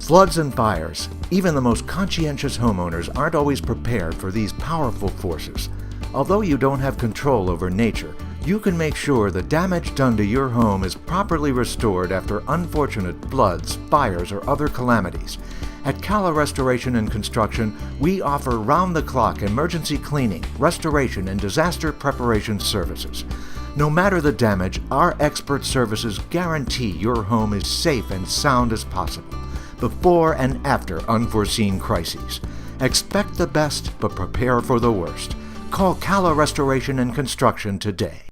Floods and fires. Even the most conscientious homeowners aren't always prepared for these powerful forces. Although you don't have control over nature, you can make sure the damage done to your home is properly restored after unfortunate floods, fires, or other calamities. At Cala Restoration and Construction, we offer round-the-clock emergency cleaning, restoration, and disaster preparation services. No matter the damage, our expert services guarantee your home is safe and sound as possible, before and after unforeseen crises. Expect the best, but prepare for the worst. Call Cala Restoration and Construction today.